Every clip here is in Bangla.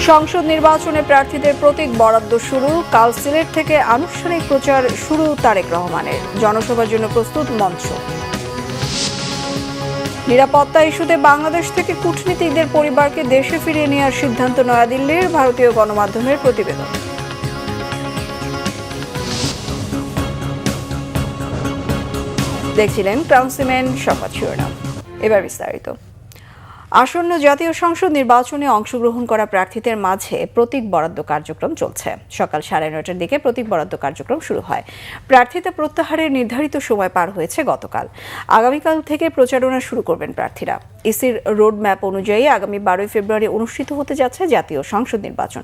সংসদ নির্বাচনে প্রার্থীদের প্রতীক বরাদ্দ শুরু। কাল সিলেট থেকে আনুষ্ঠানিক প্রচার শুরু তারেক রহমানের। জনসভার জন্য প্রস্তুত মঞ্চ। নিরাপত্তা ইস্যুতে বাংলাদেশ থেকে কূটনীতিকদের পরিবারকে দেশে ফিরিয়ে নেওয়ার সিদ্ধান্ত নয়াদিল্লির। ভারতীয় গণমাধ্যমের প্রতিবেদন। দেখছিলেন ক্রাউন সিমেন্ট সংবাদ শিরোনাম। এবার বিস্তারিত। আসন্ন জাতীয় সংসদ নির্বাচনে অংশগ্রহণ করা প্রার্থীদের মাঝে প্রতীক বরাদ্দ কার্যক্রম চলছে। সকাল 9:30টার দিকে প্রতীক বরাদ্দ কার্যক্রম শুরু হয়। প্রার্থিতা প্রত্যাহারের নির্ধারিত সময় পার হয়েছে গতকাল। আগামীকাল থেকে প্রচারণা শুরু করবেন প্রার্থীরা। ইসির রোড ম্যাপ অনুযায়ী আগামী 12 ফেব্রুয়ারি অনুষ্ঠিত হতে যাচ্ছে জাতীয় সংসদ নির্বাচন।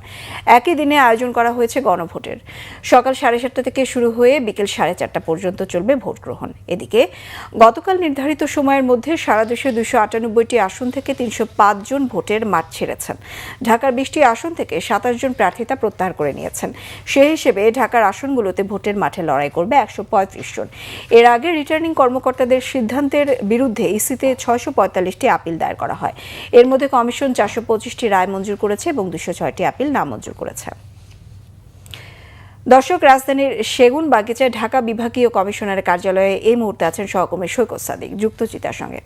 একই দিনে আয়োজন করা হয়েছে গণভোটের। সকাল 7:30টা থেকে শুরু হয়ে বিকেল 4:30টা পর্যন্ত চলবে ভোট গ্রহণ। এদিকে গতকাল নির্ধারিত সময়ের মধ্যে সারা দেশে 298টি আসন থেকে 305 জন ভোটের মাঠ ছেড়েছেন। ঢাকার 20টি আসন থেকে 27 জন প্রার্থিতা প্রত্যাহার করে নিয়েছেন। সে হিসেবে ঢাকার আসনগুলোতে ভোটের মাঠে লড়াই করবে 135 জন। এর আগে রিটার্নিং কর্মকর্তাদের সিদ্ধান্তের বিরুদ্ধে ইসিতে 645টি আপিল দায়ের করা হয়। এর মধ্যে কমিশন 425টি রায় মঞ্জুর করেছে এবং 206টি আপিল নামঞ্জুর করেছে। দর্শক, রাজধানীর সেগুন বাগিচায় ঢাকা বিভাগীয় কমিশনারের কার্যালয়ে এই মুহূর্তে আছেন সহকর্মী সৈকত সাদিক, যুক্ত চিতার সঙ্গে।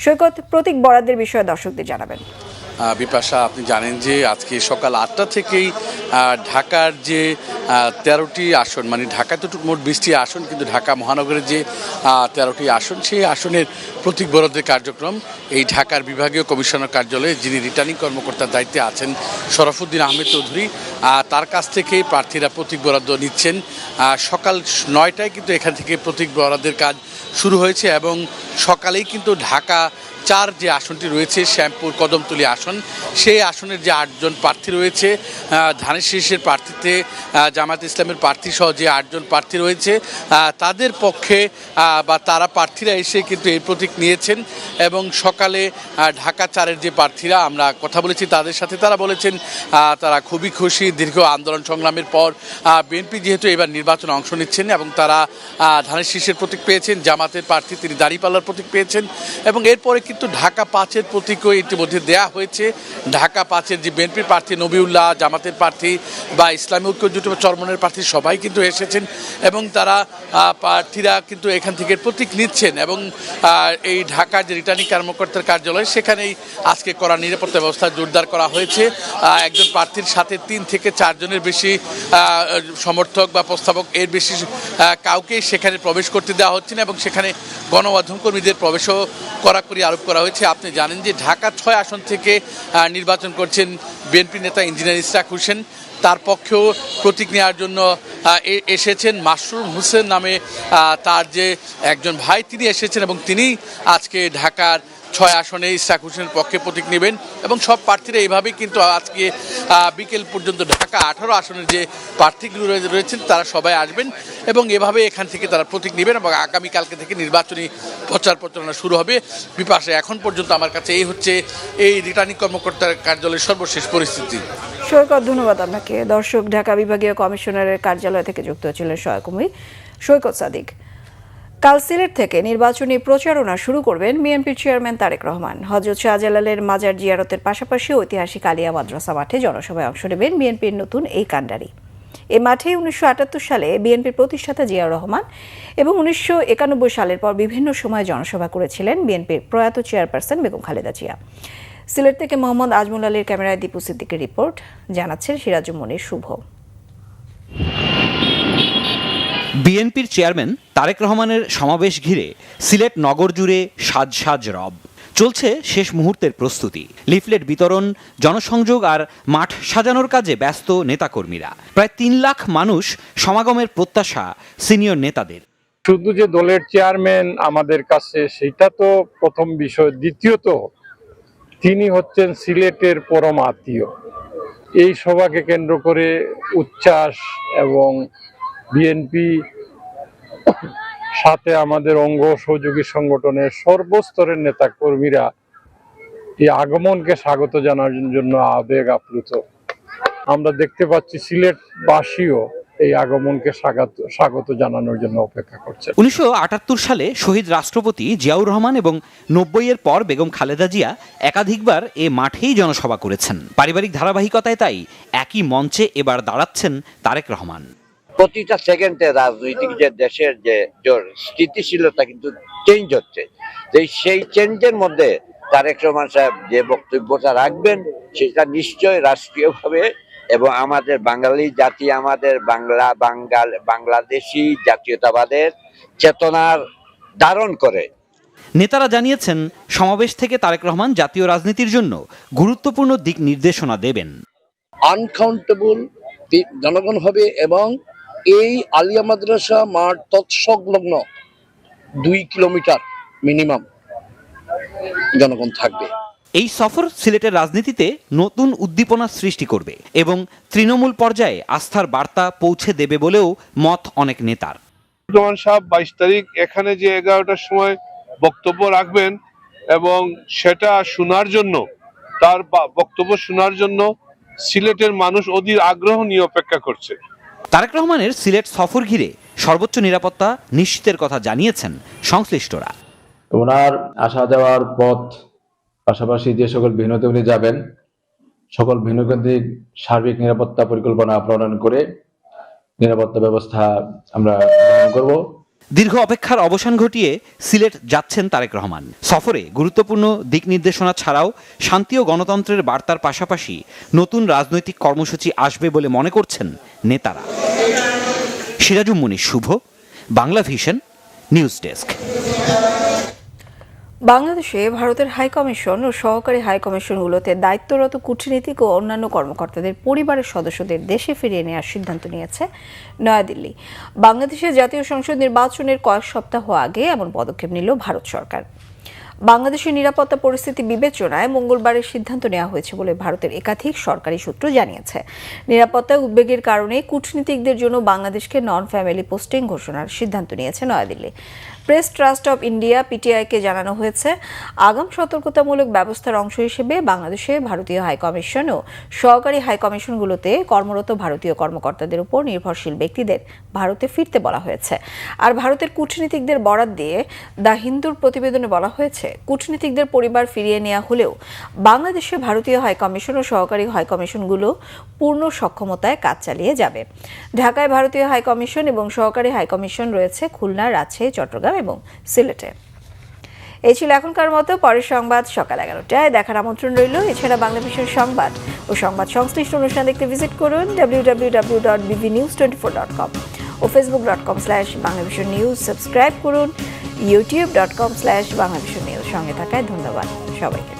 সৈকত, প্রতীক বরাদ্দের বিষয়ে দর্শকদের জানাবেন। বিপাশা, আপনি জানেন যে আজকে সকাল 8টা থেকেই ঢাকার যে 13টি আসন, মানে ঢাকায় তো মোট 20টি আসন, কিন্তু ঢাকা মহানগরের যে 13টি আসন, সেই আসনের প্রতীক বরাদ্দের কার্যক্রম এই ঢাকার বিভাগীয় কমিশনার কার্যালয়ে যিনি রিটার্নিং কর্মকর্তার দায়িত্বে আছেন শরফুদ্দিন আহমেদ চৌধুরী, তার কাছ থেকেই প্রার্থীরা প্রতীক বরাদ্দ নিচ্ছেন। সকাল 9টায় কিন্তু এখান থেকে প্রতীক বরাদ্দের কাজ শুরু হয়েছে এবং সকালেই কিন্তু ঢাকা 4 যে আসনটি রয়েছে, শ্যামপুর কদমতলী আসন, সেই আসনের যে 8 জন প্রার্থী রয়েছে, ধানের শীষের প্রার্থীতে জামায়াত ইসলামের প্রার্থী সহ যে 8 জন প্রার্থী রয়েছে, তাদের পক্ষে বা তারা প্রার্থীরা এসে কিন্তু এই প্রতীক নিয়েছেন। এবং সকালে ঢাকা 4-এর যে প্রার্থীরা আমরা কথা বলেছি তাদের সাথে, তারা বলেছেন তারা খুবই খুশি। দীর্ঘ আন্দোলন সংগ্রামের পর বিএনপি যেহেতু এবার নির্বাচনে অংশ নিচ্ছেন এবং তারা ধানের শীষের প্রতীক পেয়েছেন, জামাতের প্রার্থী তিনি দাঁড়িপাল্লার প্রতীক পেয়েছেন। এবং এরপরে কিন্তু ঢাকা 5-এর প্রতীকও ইতিমধ্যে দেয়া হয়েছে। ঢাকা 5-এর যে বিএনপির প্রার্থী নবিউল্লাহ, জামাতের প্রার্থী বা ইসলামী ঐক্য জোট চরমনের প্রার্থী সবাই কিন্তু এসেছেন এবং তারা প্রার্থীরা কিন্তু এখান থেকে প্রতীক নিচ্ছেন। এবং এই ঢাকা যে রিটার্নিং কর্মকর্তার কার্যালয়, সেখানেই আজকে করা নিরাপত্তা ব্যবস্থা জোরদার করা হয়েছে। একজন প্রার্থীর সাথে 3 থেকে 4 জনের বেশি সমর্থক বা প্রস্তাবক, এর বেশি কাউকেই সেখানে প্রবেশ করতে দেওয়া হচ্ছে না এবং সেখানে গণমাধ্যম কর্মীদের প্রবেশও কড়াকড়ি আরোপ করা হয়েছে। আপনি জানেন যে ঢাকা 6 আসন থেকে নির্বাচন করছেন বিএনপি নেতা ইঞ্জিনিয়ার ইশরাক হোসেন। তার পক্ষেও প্রতীক নেওয়ার জন্য এসেছেন মাসরুর হোসেন নামে তার যে একজন ভাই, তিনি এসেছেন এবং তিনি আজকে ঢাকার 6 আসনে ইশরাক হোসেনের পক্ষে প্রতীক নেবেন। এবং সব প্রার্থীরা এইভাবেই কিন্তু আজকে বিকেল পর্যন্ত ঢাকা 18 আসনের যে প্রার্থীগুলো রয়েছেন তারা সবাই আসবেন এবং এভাবে এখান থেকে তারা প্রতীক নেবেন এবং আগামীকালকে থেকে নির্বাচনী প্রচারণা শুরু হবে। বিপাশে এখন পর্যন্ত আমার কাছে এই হচ্ছে এই রিটার্নিং কর্মকর্তার কার্যালয়ের সর্বশেষ পরিস্থিতি। সৈকত, ধন্যবাদ আপনাকে। দর্শক, ঢাকা বিভাগীয় কমিশনারের কার্যালয় থেকে যুক্ত ছিলেন সহকর্মী সৈকত সাদিক। কাল সিলেট থেকে নির্বাচনী প্রচারণা শুরু করবেন বিএনপির চেয়ারম্যান তারেক রহমান। হযরত শাহজালালের মাজার জিয়ারতের পাশাপাশি ঐতিহাসিক আলিয়া মাদ্রাসা মাঠে জনসভায় অংশ নেবেন বিএনপির নতুন এই কাণ্ডারি। এ মাঠে 1978 সালে বিএনপির প্রতিষ্ঠাতা জিয়াউর রহমান এবং 1991 সালের পর বিভিন্ন সময় জনসভা করেছিলেন বিএনপির প্রয়াত চেয়ারপারসন বেগম খালেদা জিয়া। সিলেট থেকে মোহাম্মদ আজমল আলীর ক্যামেরায় দীপু সিদ্দিকের রিপোর্ট, জানাচ্ছেন সিরাজুল মনির শুভ। বিএনপির চেয়ারম্যান তারেক রহমানের সমাবেশ ঘিরে সিলেট নগর জুড়ে সাজ রব। চলছে শেষ মুহূর্তের প্রস্তুতি, লিফলেট বিতরণ, জনসংযোগ আর মাঠ সাজানোর কাজে ব্যস্ত নেতাকর্মীরা। প্রায় 3 লাখ মানুষ সমাগমের প্রত্যাশা সিনিয়র নেতাদের। শুধু যে দলের চেয়ারম্যান আমাদের কাছে, সেটা তো প্রথম বিষয়। দ্বিতীয়ত, তিনি হচ্ছেন সিলেটের পরম আত্মীয়। এই সভাকে কেন্দ্র করে উচ্ছ্বাস এবং বিএনপি সাথে আমাদের অঙ্গ সহযোগী সংগঠনের সর্বস্তরের নেতা কর্মীরা এই আগমনকে স্বাগত জানানোর জন্য আবেগ আপ্লুত। আমরা দেখতে পাচ্ছি সিলেটবাসীও এই আগমনকে স্বাগত জানানোর জন্য অপেক্ষা করছেন। 1978 সালে শহীদ রাষ্ট্রপতি জিয়াউর রহমান এবং 90-এর পর বেগম খালেদা জিয়া একাধিকবার এ মাঠেই জনসভা করেছেন। পারিবারিক ধারাবাহিকতায় তাই একই মঞ্চে এবার দাঁড়াচ্ছেন তারেক রহমান। প্রতিটা সেকেন্ডে রাজনৈতিক যে দেশের যে স্থিতিশীলতা কিন্তু চেঞ্জ হচ্ছে, সেই চেঞ্জের মধ্যে তারেক রহমান সাহেব যে বক্তব্যটা রাখবেন সেটা নিশ্চয় রাষ্ট্রীয়ভাবে এবং আমাদের বাঙালি জাতি, আমাদের বাংলাদেশি জাতীয়তাবাদের চেতনার ধারণ করে। নেতারা জানিয়েছেন সমাবেশ থেকে তারেক রহমান জাতীয় রাজনীতির জন্য গুরুত্বপূর্ণ দিক নির্দেশনা দেবেন। আনকাউন্টেবল জনগণ হবে এবং এই আলিয়া মাদ্রাসা মাঠ তৎসংলগ্ন 2 কিলোমিটার মিনিমাম জনগণ থাকবে। এই সফর সিলেটের রাজনীতিতে নতুন উদ্দীপনা সৃষ্টি করবে এবং তৃণমূল পর্যায়ে আস্থার বার্তা পৌঁছে দেবে বলেও মত অনেক নেতার। রহমান সাহেব 22 তারিখ এখানে যে 11টার সময় বক্তব্য রাখবেন এবং সেটা শোনার জন্য, তার বক্তব্য শোনার জন্য সিলেটের মানুষ অধীর আগ্রহ নিয়ে অপেক্ষা করছে। তারেক রহমানের সিলেট সফর ঘিরে সর্বোচ্চ নিরাপত্তা নিশ্চিতের কথা জানিয়েছেন সংশ্লিষ্টরা। ওনার আসা যাওয়ার পথ, পাশাপাশি যে সকল ভেন্যুতে উনি যাবেন, সকল ভেন্যুকেন্দ্রিক সার্বিক নিরাপত্তা পরিকল্পনা প্রণয়ন করে নিরাপত্তা ব্যবস্থা আমরা গ্রহণ করব। দীর্ঘ অপেক্ষার অবসান ঘটিয়ে সিলেট যাচ্ছেন তারেক রহমান। সফরে গুরুত্বপূর্ণ দিক নির্দেশনা ছাড়াও শান্তি ও গণতন্ত্রের বার্তার পাশাপাশি নতুন রাজনৈতিক কর্মসূচি আসবে বলে মনে করছেন নেতারা। সিরাজুম মুনির শুভ, বাংলা ভিশন, নিউজ ডেস্ক। বাংলাদেশে ভারতের হাইকমিশন ও সহকারী হাইকমিশনগুলোতে দায়িত্বরত কূটনীতিক ও অন্যান্য কর্মকর্তাদের পরিবারের সদস্যদের দেশে ফিরিয়ে নেওয়ার সিদ্ধান্ত নিয়েছে নয়াদিল্লি। বাংলাদেশের জাতীয় সংসদ নির্বাচনের কয়েক সপ্তাহ আগে এমন পদক্ষেপ নিল ভারত সরকার। বাংলাদেশের নিরাপত্তা পরিস্থিতি বিবেচনায় মঙ্গলবারের সিদ্ধান্ত নেওয়া হয়েছে বলে ভারতের একাধিক সরকারি সূত্র জানিয়েছে। নিরাপত্তায় উদ্বেগের কারণে কূটনীতিকদের জন্য বাংলাদেশকে নন ফ্যামিলি পোস্টিং ঘোষণার সিদ্ধান্ত নিয়েছে নয়াদিল্লি। প্রেস ট্রাস্ট অব ইন্ডিয়া পিটিআইকে জানানো হয়েছে, আগাম সতর্কতামূলক ব্যবস্থার অংশ হিসেবে বাংলাদেশে ভারতীয় হাইকমিশন ও সহকারী হাইকমিশনগুলোতে কর্মরত ভারতীয় কর্মকর্তাদের উপর নির্ভরশীল ব্যক্তিদের ভারতে ফিরতে বলা হয়েছে। আর ভারতের কূটনীতিকদের বরাত দিয়ে দ্য হিন্দুর প্রতিবেদনে বলা হয়েছে, কূটনীতিকদের পরিবার ফিরিয়ে নেওয়া হলেও বাংলাদেশে ভারতীয় হাইকমিশন ও সহকারী হাইকমিশনগুলো পূর্ণ সক্ষমতায় কাজ চালিয়ে যাবে। ঢাকায় ভারতীয় হাইকমিশন এবং সহকারী হাইকমিশন রয়েছে খুলনা, রাজশাহী, চট্টগ্রাম এবং সিলেটে। এই ছিল এখনকার মতো। পরের সংবাদ সকাল 11টায় দেখার আমন্ত্রণ রইল। এছাড়া বাংলা ভিশন সংবাদ ও সংবাদ সংশ্লিষ্ট অনুষ্ঠান দেখতে ভিজিট করুন www.bbnews24.com ও facebook.com/banglavisionnews। সাবস্ক্রাইব করুন youtube.com/banglavisionnews। সঙ্গে থাকায় ধন্যবাদ সবাইকে।